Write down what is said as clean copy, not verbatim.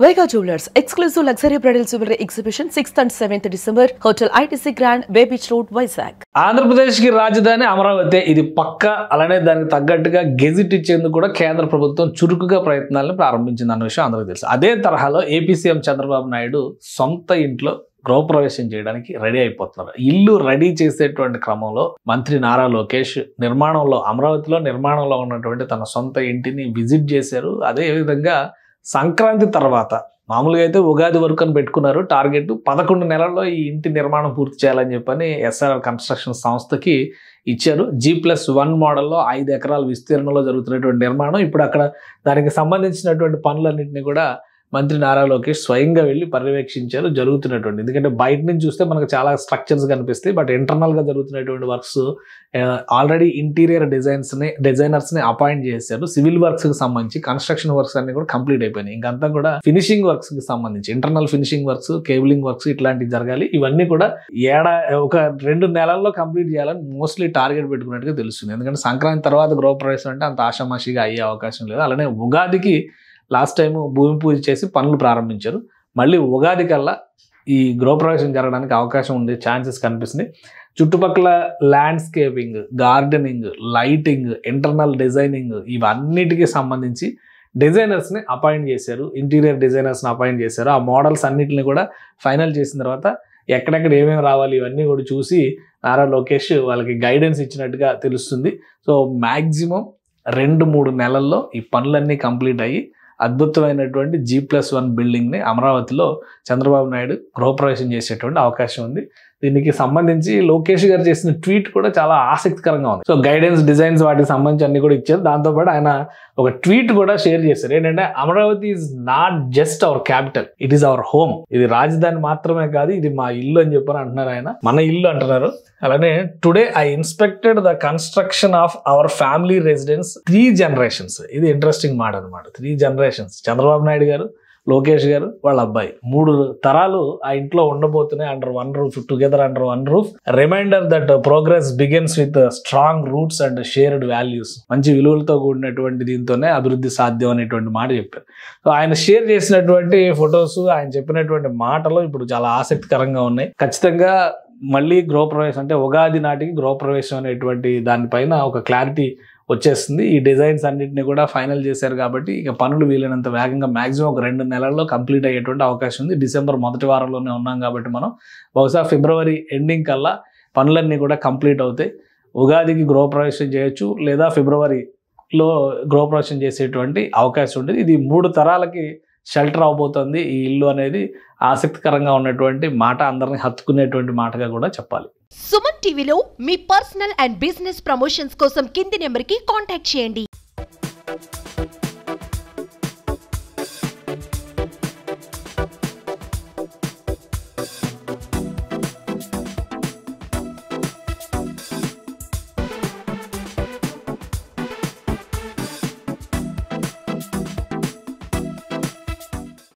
Vega Jewelers exclusive luxury bridal jewelry exhibition 6th and 7th December, Hotel ITC Grand, Bay Beach Road, Vizag. Andhra Pradesh కి రాజధాని అమరావతి. ఇది పక్క. అలానే దానికి తగ్గట్టుగా గెజిట్ ఇచ్చేందుకు కూడా కేంద్ర ప్రభుత్వం చురుకుగా ప్రయత్నాలను ప్రారంభించింది అన్న విషయం అందరికీ తెలుసు. అదే తరహాలో ఏపీ సీఎం చంద్రబాబు నాయుడు సొంత ఇంట్లో గృహప్రవేశం చేయడానికి రెడీ అయిపోతున్నారు. ఇల్లు రెడీ చేసేటువంటి క్రమంలో మంత్రి నారా లోకేష్ అమరావతిలో నిర్మాణంలో ఉన్నటువంటి తన సొంత ఇంటిని విజిట్ చేశారు. అదే విధంగా సంక్రాంతి తర్వాత మామూలుగా అయితే ఉగాది వరకు అని పెట్టుకున్నారు టార్గెట్. 11 నెలల్లో ఈ ఇంటి నిర్మాణం పూర్తి చేయాలని చెప్పని ఎస్ఆర్ఆర్ కన్స్ట్రక్షన్ సంస్థకి ఇచ్చారు. G+1 మోడల్లో 5 ఎకరాల విస్తీర్ణంలో జరుగుతున్నటువంటి నిర్మాణం. ఇప్పుడు అక్కడ దానికి సంబంధించినటువంటి పనులన్నింటినీ కూడా మంత్రి నారా లోకేష్ స్వయంగా వెళ్ళి పర్యవేక్షించారు జరుగుతున్నటువంటి. ఎందుకంటే బయట నుంచి చూస్తే మనకు చాలా స్ట్రక్చర్స్ కనిపిస్తాయి, బట్ ఇంటర్నల్గా జరుగుతున్నటువంటి వర్క్స్ ఆల్రెడీ ఇంటీరియర్ డిజైనర్స్ని అపాయింట్ చేశారు. సివిల్ వర్క్స్కి సంబంధించి కన్స్ట్రక్షన్ వర్క్స్ అన్ని కూడా కంప్లీట్ అయిపోయినాయి. ఇంకంతా కూడా ఫినిషింగ్ వర్క్స్కి సంబంధించి internal finishing works, cabling works ఇట్లాంటివి జరగాలి. ఇవన్నీ కూడా ఒక 2 నెలల్లో కంప్లీట్ చేయాలని మోస్ట్లీ టార్గెట్ పెట్టుకున్నట్టుగా తెలుస్తుంది. ఎందుకంటే సంక్రాంతి తర్వాత గృహప్రవేశం అంటే అంత ఆషామాషిగా అయ్యే అవకాశం లేదు. అలానే ఉగాదికి లాస్ట్ టైం భూమి పూజ చేసి పనులు ప్రారంభించారు. మళ్ళీ ఉగాది కల్లా ఈ గృహప్రవేశం జరగడానికి అవకాశం ఉండే ఛాన్సెస్ కనిపిస్తున్నాయి. చుట్టుపక్కల landscaping, gardening, lighting, internal designing ఇవన్నిటికీ సంబంధించి డిజైనర్స్ని అపాయింట్ చేశారు. ఇంటీరియర్ డిజైనర్స్ని అపాయింట్ చేశారు. ఆ మోడల్స్ అన్నిటిని కూడా ఫైనల్ చేసిన తర్వాత ఎక్కడెక్కడ ఏమేమి రావాలి ఇవన్నీ కూడా చూసి నారా లోకేష్ వాళ్ళకి గైడెన్స్ ఇచ్చినట్టుగా తెలుస్తుంది. సో మ్యాక్సిమం 2-3 నెలల్లో ఈ పనులన్నీ కంప్లీట్ అయ్యి అద్భుతమైనటువంటి G+1 బిల్డింగ్ని అమరావతిలో చంద్రబాబు నాయుడు గృహప్రవేశం చేసేటువంటి అవకాశం ఉంది. దీనికి సంబంధించి లోకేష్ గారు చేసిన ట్వీట్ కూడా చాలా ఆసక్తికరంగా ఉంది. సో గైడెన్స్, డిజైన్స్ వాటికి సంబంధించి అన్ని కూడా ఇచ్చారు. దాంతోపాటు ఆయన ఒక ట్వీట్ కూడా షేర్ చేశారు. ఏంటంటే Amaravati is not just hour capital, it is our home. ఇది రాజధాని మాత్రమే కాదు, ఇది మా ఇల్లు అని చెప్పని అంటున్నారు ఆయన. మన ఇల్లు అంటున్నారు. అలానే today I inspected the construction of our family residence 3 generations. ఇది ఇంట్రెస్టింగ్ మాట అనమాట. 3 generations. చంద్రబాబు నాయుడు గారు, లోకేష్ గారు, వాళ్ళ అబ్బాయి 3 తరాలు ఆ ఇంట్లో ఉండబోతున్నాయి under one roof, together under one roof. Reminder that progress begins with strong roots and shared values. మంచి విలువలతో కూడినటువంటి దీంతోనే అభివృద్ధి సాధ్యం అనేటువంటి మాట చెప్పారు. సో ఆయన షేర్ చేసినటువంటి ఫొటోస్, ఆయన చెప్పినటువంటి మాటలు ఇప్పుడు చాలా ఆసక్తికరంగా ఉన్నాయి. ఖచ్చితంగా మళ్ళీ గృహప్రవేశం అంటే ఉగాది నాటికి గృహప్రవేశం అనేటువంటి దానిపైన ఒక క్లారిటీ వచ్చేస్తుంది. ఈ డిజైన్స్ అన్నింటినీ కూడా ఫైనల్ చేశారు కాబట్టి ఇక పనులు వీలైనంత వేగంగా మ్యాక్సిమం ఒక 2 నెలల్లో కంప్లీట్ అయ్యేటువంటి అవకాశం ఉంది. డిసెంబర్ మొదటి వారంలోనే ఉన్నాం కాబట్టి మనం బహుశా ఫిబ్రవరి ఎండింగ్ కల్లా పనులన్నీ కూడా కంప్లీట్ అవుతాయి. ఉగాదికి గృహప్రవేశం చేయొచ్చు, లేదా ఫిబ్రవరిలో గృహప్రవేశం చేసేటువంటి అవకాశం ఉంటుంది. ఇది 3 తరాలకి షెల్టర్ అవబోతుంది ఈ ఇల్లు అనేది ఆసక్తికరంగా ఉన్నటువంటి మాట, అందరిని హత్తుకునేటువంటి మాటగా కూడా చెప్పాలి. సుమన్ టీవీలో మీ పర్సనల్ అండ్ బిజినెస్ ప్రమోషన్స్ కోసం కింది నెంబర్కి కాంటాక్ట్ చేయండి.